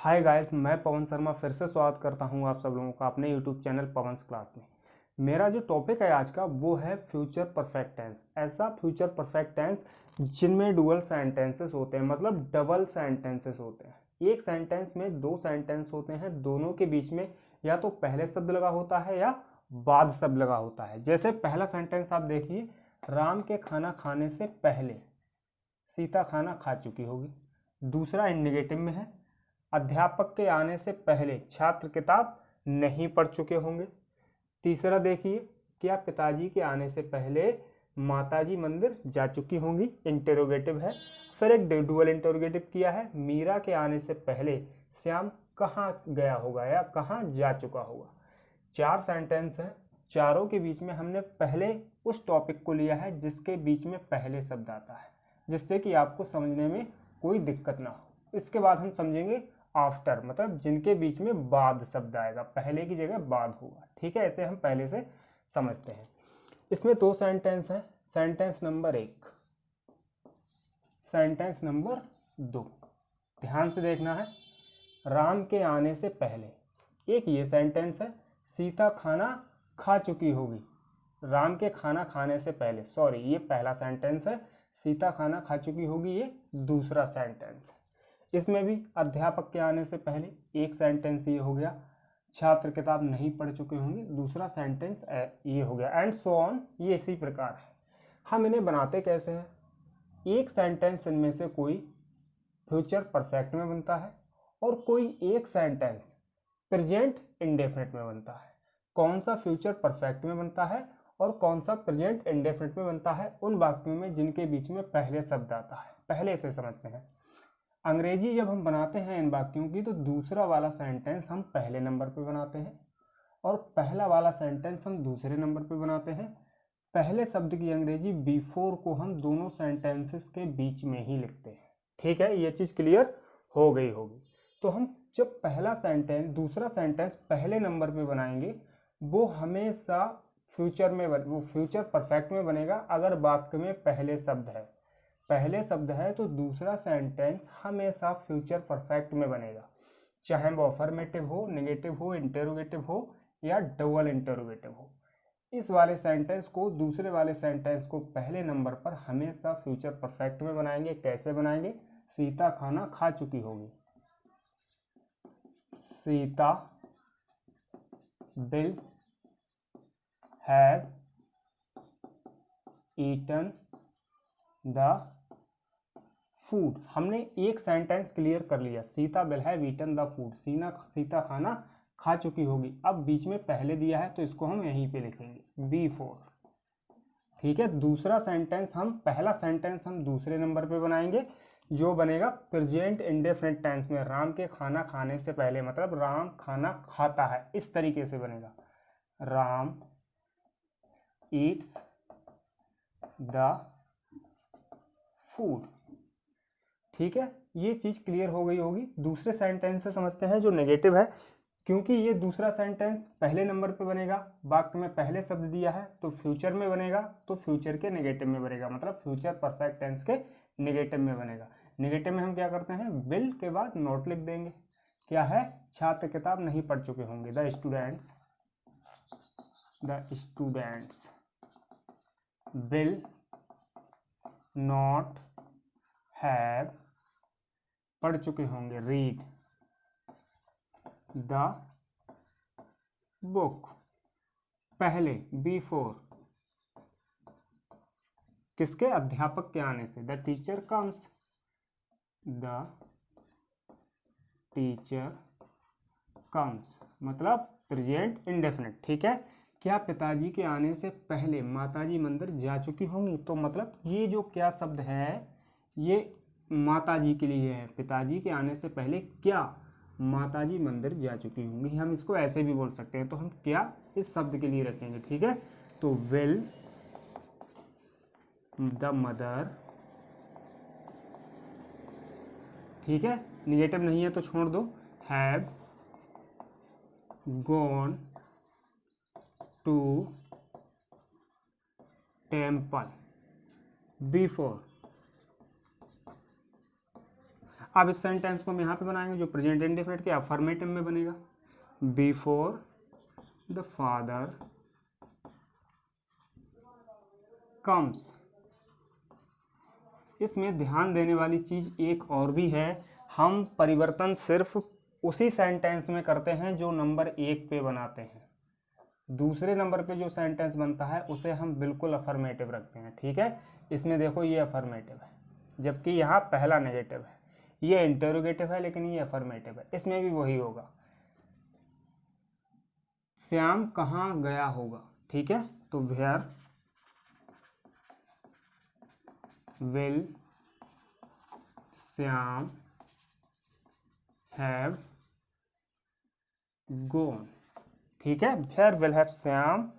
Hi guys, मैं पवन शर्मा फिर से स्वागत करता हूं आप सब लोगों का अपने यूट्यूब चैनल पवंस क्लास में। मेरा जो टॉपिक है आज का वो है फ्यूचर परफेक्ट टेंस। ऐसा फ्यूचर परफेक्ट टेंस जिनमें डुअल सेंटेंसेस होते हैं, मतलब डबल सेंटेंसेस होते हैं। एक सेंटेंस में दो सेंटेंस होते हैं, दोनों के बीच में या तो पहले शब्द लगा होता है या बाद शब्द लगा होता है। जैसे पहला सेंटेंस आप देखिए, राम के खाना खाने से पहले सीता खाना खा चुकी होगी। दूसरा नेगेटिव में है, अध्यापक के आने से पहले छात्र किताब नहीं पढ़ चुके होंगे। तीसरा देखिए, क्या पिताजी के आने से पहले माताजी मंदिर जा चुकी होंगी, इंटेरोगेटिव है। फिर एक डुअल इंटेरोगेटिव किया है, मीरा के आने से पहले श्याम कहाँ गया होगा या कहाँ जा चुका होगा। चार सेंटेंस हैं, चारों के बीच में हमने पहले उस टॉपिक को लिया है जिसके बीच में पहले शब्द आता है, जिससे कि आपको समझने में कोई दिक्कत ना हो। इसके बाद हम समझेंगे आफ्टर, मतलब जिनके बीच में बाद शब्द आएगा, पहले की जगह बाद होगा। ठीक है, ऐसे हम पहले से समझते हैं। इसमें दो सेंटेंस हैं, सेंटेंस नंबर 1, सेंटेंस नंबर 2। ध्यान से देखना है। राम के आने से पहले, एक ये सेंटेंस है, सीता खाना खा चुकी होगी। राम के खाना खाने से पहले, सॉरी, ये पहला सेंटेंस है, सीता खाना खा चुकी होगी ये दूसरा सेंटेंस है। इसमें भी अध्यापक के आने से पहले एक सेंटेंस ये हो गया, छात्र किताब नहीं पढ़ चुके होंगे दूसरा सेंटेंस ये हो गया, एंड सो ऑन। ये इसी प्रकार है। हम इन्हें बनाते कैसे हैं, एक सेंटेंस इनमें से कोई फ्यूचर परफेक्ट में बनता है और कोई एक सेंटेंस प्रेजेंट इंडेफिनिट में बनता है। कौन सा फ्यूचर परफेक्ट में बनता है और कौन सा प्रेजेंट इंडेफिनिट में बनता है, उन वाक्यों में जिनके बीच में पहले शब्द आता है। पहले से समझते हैं। अंग्रेजी जब हम बनाते हैं इन वाक्यों की, तो दूसरा वाला सेंटेंस हम पहले नंबर पे बनाते हैं और पहला वाला सेंटेंस हम दूसरे नंबर पे बनाते हैं। पहले शब्द की अंग्रेजी बिफोर को हम दोनों सेंटेंसेस के बीच में ही लिखते हैं। ठीक है, ये चीज क्लियर हो गई होगी। तो हम जब पहला सेंटेंस दूसरा सेंटेंस पहले नंबर पे बनाएंगे, वो हमेशा फ्यूचर में वो फ्यूचर परफेक्ट में बनेगा अगर वाक्य में पहले शब्द है। पहले शब्द है तो दूसरा सेंटेंस हमेशा फ्यूचर परफेक्ट में बनेगा, चाहे वो अफर्मेटिव हो, नेगेटिव हो, इंटेरोगेटिव हो या डबल इंटेरोगेटिव हो। इस वाले सेंटेंस को दूसरे वाले सेंटेंस को पहले नंबर पर हमेशा फ्यूचर परफेक्ट में बनाएंगे। कैसे बनाएंगे, सीता खाना खा चुकी होगी, Sita will have eaten the food. हमने एक सेंटेंस क्लियर कर लिया, Sita will have eaten the food, Sita खाना खा चुकी होगी। अब बीच में पहले दिया है तो इसको हम यहीं पे लिखेंगे बिफोर। ठीक है, दूसरा सेंटेंस हम पहला सेंटेंस हम दूसरे नंबर पे बनाएंगे, जो बनेगा प्रेजेंट इंडेफिनिट टेंस में, राम के खाना खाने से पहले, मतलब राम खाना खाता है, इस तरीके से बनेगा, राम ईट्स द फूड। ठीक है, ये चीज क्लियर हो गई होगी। दूसरे सेंटेंस से समझते हैं जो नेगेटिव है, क्योंकि ये दूसरा सेंटेंस पहले नंबर पे बनेगा, वाक्य में पहले शब्द दिया है तो फ्यूचर में बनेगा, तो फ्यूचर के नेगेटिव में बनेगा, मतलब फ्यूचर परफेक्ट टेंस के नेगेटिव में बनेगा। नेगेटिव में हम क्या करते हैं, विल के बाद नॉट लिख देंगे। क्या है, छात्र किताब नहीं पढ़ चुके होंगे, the students will not have, पढ़ चुके होंगे, रीड द बुक। पहले बिफोर, किसके, अध्यापक के आने से, the teacher comes, the teacher comes, मतलब प्रेजेंट इंडेफिनिट। ठीक है, क्या पिताजी के आने से पहले माताजी मंदिर जा चुकी होंगी, तो मतलब ये जो क्या शब्द है ये माताजी के लिए है। पिताजी के आने से पहले क्या माताजी मंदिर जा चुकी होंगी, हम इसको ऐसे भी बोल सकते हैं। तो हम क्या इस शब्द के लिए रखेंगे, ठीक है, तो विल द मदर। ठीक है, निगेटिव नहीं है तो छोड़ दो, have gone to temple before. अब इस सेंटेंस को हम यहाँ पे बनाएंगे जो प्रेजेंट इंडेफिनिट के अफर्मेटिव में बनेगा, बिफोर द फादर कम्स। इसमें ध्यान देने वाली चीज एक और भी है, हम परिवर्तन सिर्फ उसी सेंटेंस में करते हैं जो नंबर 1 पे बनाते हैं। दूसरे नंबर पे जो सेंटेंस बनता है उसे हम बिल्कुल अफर्मेटिव रखते हैं। ठीक है, इसमें देखो ये अफर्मेटिव है जबकि यहाँ पहला नेगेटिव है, ये इंटरोगेटिव है लेकिन ये अफर्मेटिव है। इसमें भी वही होगा, श्याम कहाँ गया होगा। ठीक है, तो where will Shyam have gone. ठीक है, where will have Shyam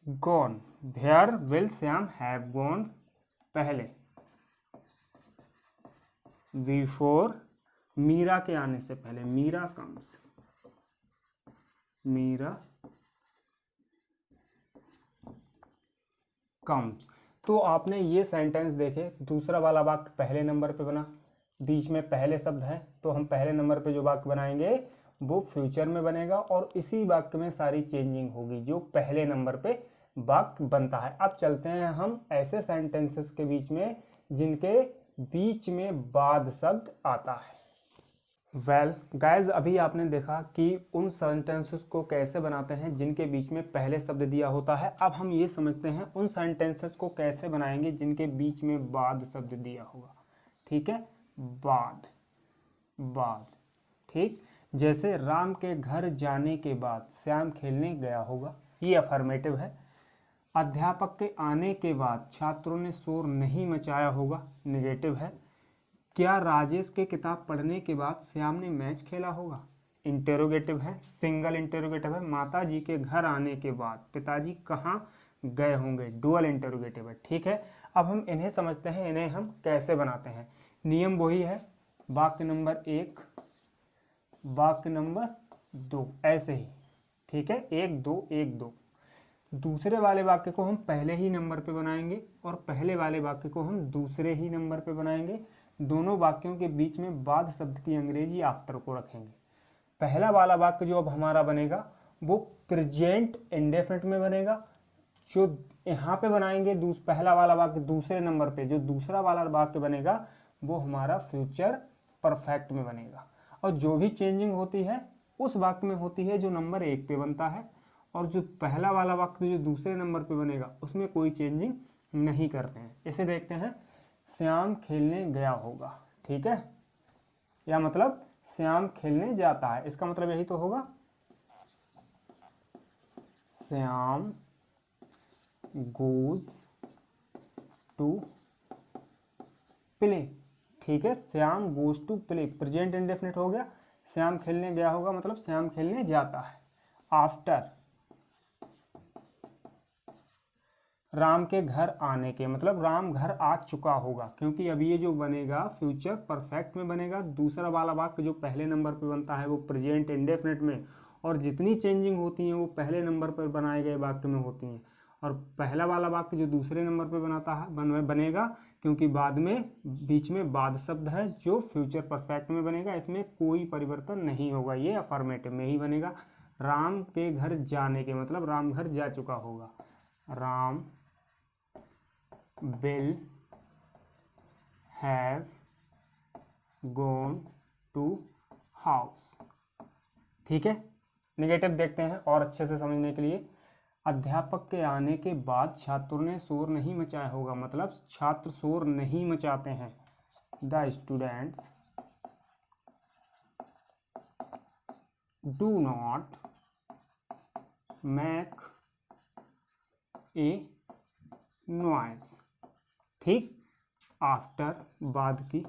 gone, where will Shyam have gone पहले, बिफोर मीरा के आने से पहले, मीरा कम्स, मीरा कम्स। तो आपने ये सेंटेंस देखे, दूसरा वाला वाक्य पहले नंबर पे बना, बीच में पहले शब्द है, तो हम पहले नंबर पे जो वाक्य बनाएंगे वो फ्यूचर में बनेगा और इसी वाक्य में सारी चेंजिंग होगी जो पहले नंबर पे वाक्य बनता है। अब चलते हैं हम ऐसे सेंटेंसेस के बीच में जिनके बीच में बाद शब्द आता है। वेल गाइज, अभी आपने देखा कि उन सेंटेंसेस को कैसे बनाते हैं जिनके बीच में पहले शब्द दिया होता है। अब हम ये समझते हैं उन सेंटेंसेस को कैसे बनाएंगे जिनके बीच में बाद शब्द दिया होगा। ठीक है, बाद, बाद। ठीक, जैसे राम के घर जाने के बाद श्याम खेलने गया होगा, ये अफर्मेटिव है। अध्यापक के आने के बाद छात्रों ने शोर नहीं मचाया होगा, नेगेटिव है। क्या राजेश के किताब पढ़ने के बाद श्याम ने मैच खेला होगा, इंटेरोगेटिव है, सिंगल इंटेरोगेटिव है। माता जी के घर आने के बाद पिताजी कहाँ गए होंगे, डुअल इंटेरोगेटिव है। ठीक है, अब हम इन्हें समझते हैं, इन्हें हम कैसे बनाते हैं। नियम वही है, वाक्य नंबर 1, वाक्य नंबर 2, ऐसे ही। ठीक है, 1 2 1 2। दूसरे वाले वाक्य को हम पहले ही नंबर पे बनाएंगे और पहले वाले वाक्य को हम दूसरे ही नंबर पे बनाएंगे। दोनों वाक्यों के बीच में बाद शब्द की अंग्रेजी आफ्टर को रखेंगे। पहला वाला वाक्य जो अब हमारा बनेगा वो प्रेजेंट इंडेफिनिट में बनेगा। जो यहाँ पे बनाएंगे पहला वाला वाक्य दूसरे नंबर पे, जो दूसरा वाला वाक्य बनेगा वो हमारा फ्यूचर परफेक्ट में बनेगा। और जो भी चेंजिंग होती है उस वाक्य में होती है जो नंबर 1 पे बनता है, और जो पहला वाला वाक्य जो दूसरे नंबर पे बनेगा उसमें कोई चेंजिंग नहीं करते हैं। इसे देखते हैं, श्याम खेलने गया होगा। ठीक है, या मतलब श्याम खेलने जाता है, इसका मतलब यही तो होगा, श्याम गोज टू प्ले। ठीक है, Shyam goes to play, present indefinite हो गया। श्याम खेलने गया होगा मतलब श्याम खेलने जाता है। आफ्टर, राम के घर आने के मतलब राम घर आ चुका होगा, क्योंकि अब ये जो बनेगा फ्यूचर परफेक्ट में बनेगा। दूसरा वाला वाक्य जो पहले नंबर पे बनता है वो प्रेजेंट इंडेफिनिट में, और जितनी चेंजिंग होती हैं वो पहले नंबर पर बनाए गए वाक्य में होती हैं। और पहला वाला वाक्य जो दूसरे नंबर पे बनाता है बनेगा क्योंकि बाद में बीच में बाद शब्द है जो फ्यूचर परफेक्ट में बनेगा, इसमें कोई परिवर्तन नहीं होगा, ये अफर्मेटिव में ही बनेगा। राम के घर जाने के मतलब राम घर जा चुका होगा, Ram will have gone to house। ठीक है, नेगेटिव देखते हैं और अच्छे से समझने के लिए। अध्यापक के आने के बाद छात्रों ने शोर नहीं मचाया होगा, मतलब छात्र शोर नहीं मचाते हैं। The students do not make a noise. ठीक, आफ्टर बाद की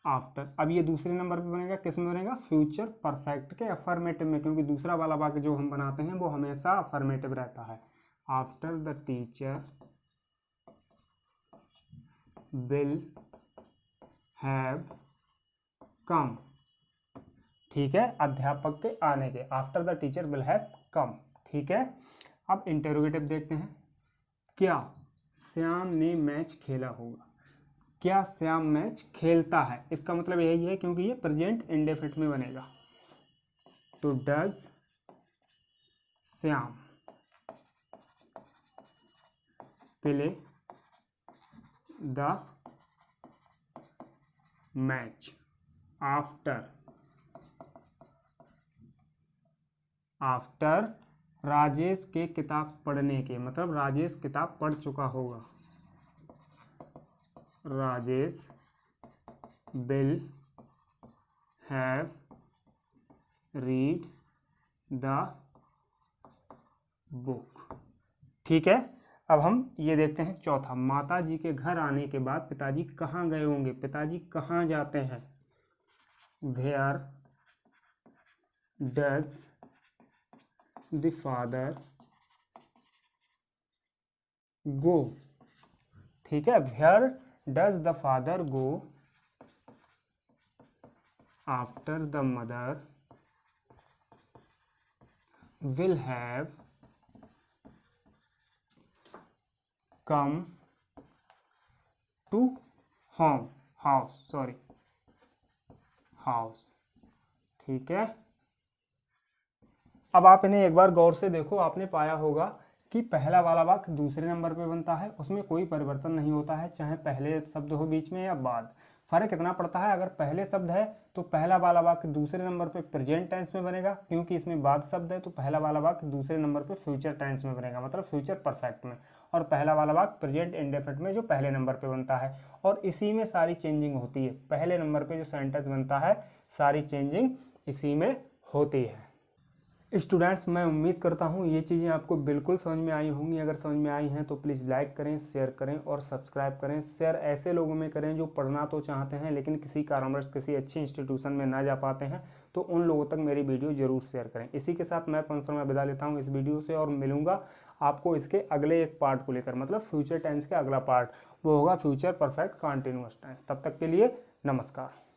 आफ्टर। अब ये दूसरे नंबर पे बनेगा, किस में बनेगा, फ्यूचर परफेक्ट के अफर्मेटिव में, क्योंकि दूसरा वाला वाक्य जो हम बनाते हैं वो हमेशा अफर्मेटिव रहता है। After the teacher will have कम। ठीक है, अध्यापक के आने के, after the teacher will have कम। ठीक है, अब इंटेरोगेटिव देखते हैं। क्या श्याम ने मैच खेला होगा, क्या श्याम मैच खेलता है, इसका मतलब यही है क्योंकि ये प्रेजेंट इंडेफिनिट में बनेगा। तो does Shyam play the match after Rajesh के किताब पढ़ने के, मतलब राजेश किताब पढ़ चुका होगा। Rajesh will have read the book. ठीक है, अब हम ये देखते हैं चौथा। माता जी के घर आने के बाद पिताजी कहाँ गए होंगे, पिताजी कहाँ जाते हैं। Where does the father go. ठीक है, where does the father go after the mother will have come to house. ठीक है, अब आप इन्हें एक बार गौर से देखो। आपने पाया होगा कि पहला वाला वाक्य दूसरे नंबर पे बनता है, उसमें कोई परिवर्तन नहीं होता है, चाहे पहले शब्द हो बीच में या बाद। फर्क इतना पड़ता है, अगर पहले शब्द है तो पहला वाला वाक्य दूसरे नंबर पे प्रेजेंट टेंस में बनेगा, क्योंकि इसमें बाद शब्द है तो पहला वाला वाक्य दूसरे नंबर पे फ्यूचर टेंस में बनेगा, मतलब फ्यूचर परफेक्ट में। और पहला वाला वाक्य प्रेजेंट इंडेफिनिट में जो पहले नंबर पे बनता है, और इसी में सारी चेंजिंग होती है। पहले नंबर पे जो सेंटेंस बनता है सारी चेंजिंग इसी में होती है। स्टूडेंट्स, मैं उम्मीद करता हूँ ये चीज़ें आपको बिल्कुल समझ में आई होंगी। अगर समझ में आई हैं तो प्लीज़ लाइक करें, शेयर करें और सब्सक्राइब करें। शेयर ऐसे लोगों में करें जो पढ़ना तो चाहते हैं लेकिन किसी कारणवश किसी अच्छी इंस्टीट्यूशन में ना जा पाते हैं, तो उन लोगों तक मेरी वीडियो जरूर शेयर करें। इसी के साथ मैं पंसर में विदा लेता हूँ इस वीडियो से, और मिलूंगा आपको इसके अगले एक पार्ट को लेकर, मतलब फ्यूचर टेंस के अगला पार्ट, वो होगा फ्यूचर परफेक्ट कॉन्टिन्यूअस टेंस। तब तक के लिए नमस्कार।